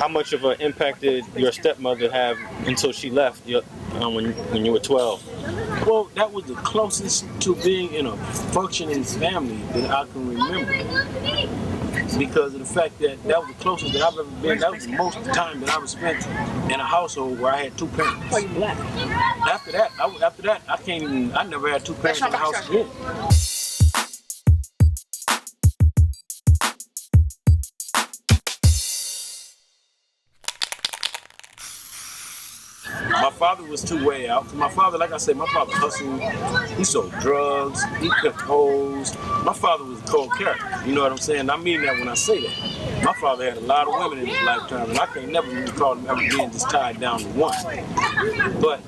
How much of an impact did your stepmother have until she left when you were 12? Well, that was the closest to being in a functioning family that I can remember. Because of the fact that that was the closest that I've ever been. That was the most time that I was spent in a household where I had two parents. After that, I never had two parents in the house again. My father was way out. My father, like I said, my father hustled. He sold drugs. He pimped hoes. My father was a cold character. You know what I'm saying? I mean that when I say that. My father had a lot of women in his lifetime, and I can't never recall him ever being just tied down to one. But,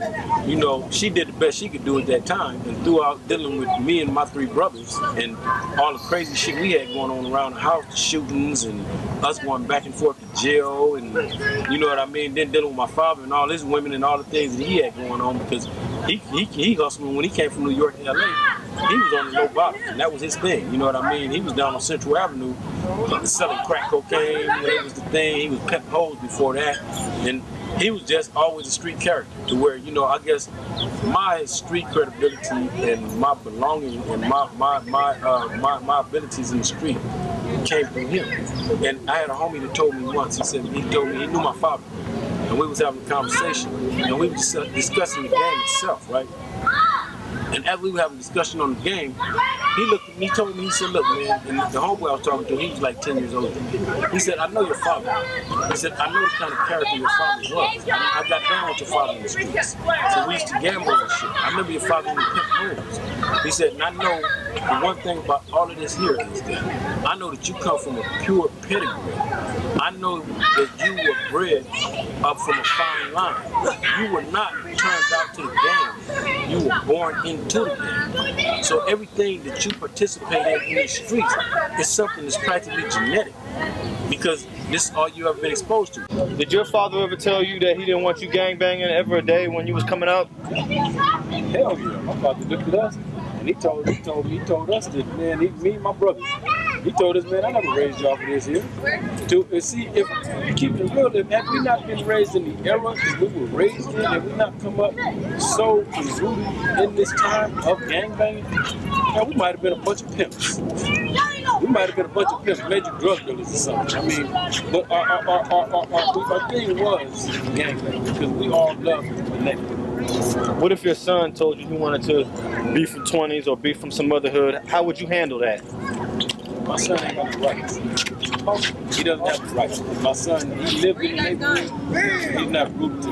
you know, she did the best she could do at that time, and throughout dealing with me and my three brothers and all the crazy shit we had going on around the house, the shootings and us going back and forth to jail, and you know what I mean, then dealing with my father and all his women and all the things that he had going on, because he hustled when he came from New York to LA. He was on the low bottom, and that was his thing, you know what I mean? He was down on Central Avenue selling crack cocaine, that was the thing. He was pimping hoes before that, and he was just always a street character, to where, you know, I guess my street credibility and my belonging and my abilities in the street came from him. And I had a homie that told me once, he told me he knew my father, and we was having a conversation, and we were just discussing the game itself, right? And as we were having a discussion on the game, he looked at me, he told me, he said, look, man, and the homeboy I was talking to, he was like 10 years older than me. He said, I know your father. He said, I know the kind of character your father was. I got down with your father in the streets. So we used to gamble and shit. I remember your father in the pimp homes. He said, and I know the one thing about all of this here is that I know that you come from a pure pedigree. I know that you were bred up from a fine line. You were not turned out to the game. You were born into the game. So everything that you participate in the streets is something that's practically genetic, because this is all you ever been exposed to. Did your father ever tell you that he didn't want you gangbanging ever a day when you was coming out? Hell yeah, my father looked at us and he told us that, man, me and my brothers, he told us, man, I never raised y'all for this here. To see, if you keep it real, if had we not been raised in the era that we were raised in, had we not come up so rooted in this time of gangbanging, man, we might have been a bunch of pimps. We might have been a bunch of pimps, major drug dealers or something. I mean, but our thing was gangbanging, because we all loved to connect. What if your son told you he wanted to be from 20s or be from some other hood? How would you handle that? My son ain't got the rights. He doesn't have the rights. My son, he lived in the neighborhood. He's not rooted to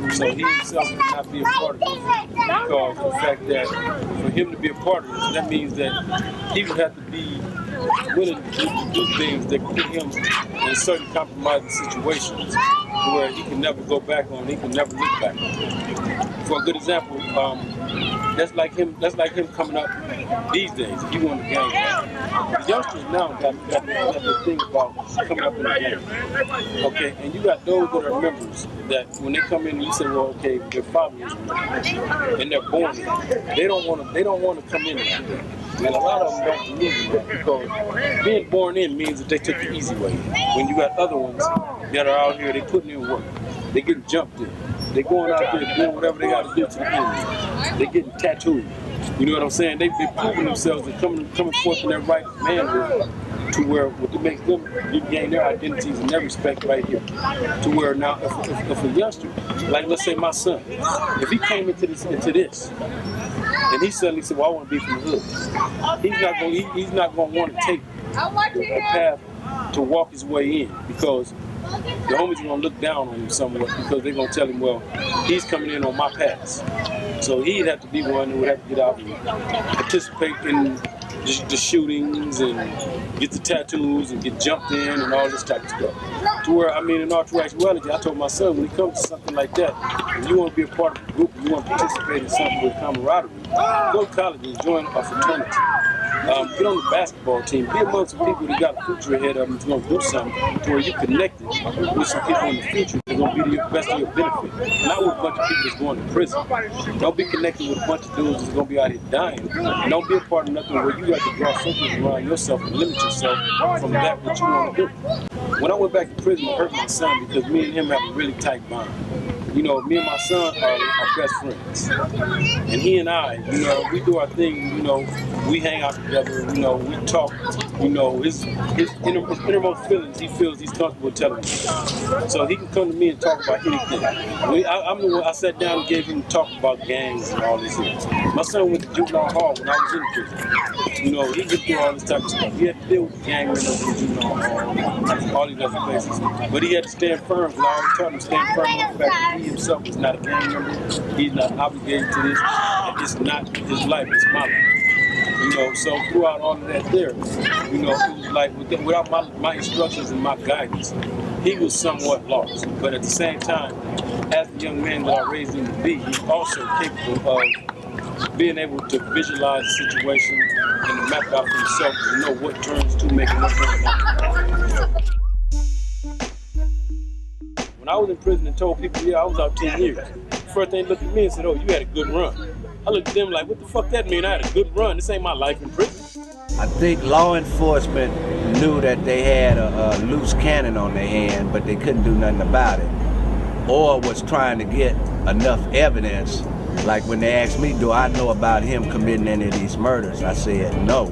it. So he himself cannot be a part of it, because of the fact that for him to be a part of it, that means that he would have to be willing to do things that put him in certain compromising situations where he can never go back on, he can never look back on. For a good example, that's like him coming up these days. If you want to gang, the youngsters now got the thing about coming up in the game. Okay, and you got those that are members that when they come in, you say, well, okay, their father is a member, and they're born in it. They don't want to come in there. And a lot of them don't believe in that, because being born in means that they took the easy way. When you got other ones that are out here, they putting in work. They getting jumped in. They going out there doing whatever they got to do to the enemy. They getting tattooed. You know what I'm saying? They've been proving themselves and coming forth in their right manhood, to where what makes them gain their identities and their respect right here. To where now, if a youngster, like let's say my son, if he came into this, and he suddenly said, well, I want to be from the hood, he's not going to want to take a path to walk his way in, because the homies are going to look down on him somewhat, because they're going to tell him, well, he's coming in on my path. So he'd have to be one who would have to get out and participate in the shootings and get the tattoos and get jumped in and all this type of stuff. To where, I mean, in all true actuality, I told my son, when it comes to something like that, if you want to be a part of the group, you want to participate in something with camaraderie, go to college and join a fraternity. Get on the basketball team, be amongst some people that got a future ahead of them that's going to do something to where you're connected with some people in the future that's going to be the best of your benefit. Not with a bunch of people that's going to prison. Don't be connected with a bunch of dudes that's going to be out here dying. And don't be a part of nothing where you have to draw circles around yourself and limit yourself from that what you want to do. When I went back to prison, it hurt my son because me and him have a really tight bond. You know, me and my son are best friends. And he and I, you know, we do our thing, you know, we hang out together, you know, we talk, you know, his innermost feelings, he feels he's comfortable telling me. So he can come to me and talk about anything. I'm the one, I sat down and gave him talk about gangs and all this shit. My son went to juvenile hall when I was in prison. You know, he went through all this type of stuff. He had to deal with gang members in juvenile hall, all these other places. But he had to stand firm, because I always told him to stand firm on the fact that he himself is not a gang member. He's not obligated to this. And it's not his life, it's my life. You know, so throughout all of that there, you know, it was like without my instructions and my guidance, he was somewhat lost. But at the same time, as the young man that I raised him to be, he's also capable of being able to visualize the situation and to map out for himself to know what turns to make and what turns not. When I was in prison and told people, yeah, I was out 10 years, first thing they looked at me and said, oh, you had a good run. I looked at them like, what the fuck that mean? I had a good run. This ain't my life in prison. I think law enforcement knew that they had a loose cannon on their hand, but they couldn't do nothing about it. Or was trying to get enough evidence. Like when they asked me, do I know about him committing any of these murders? I said no.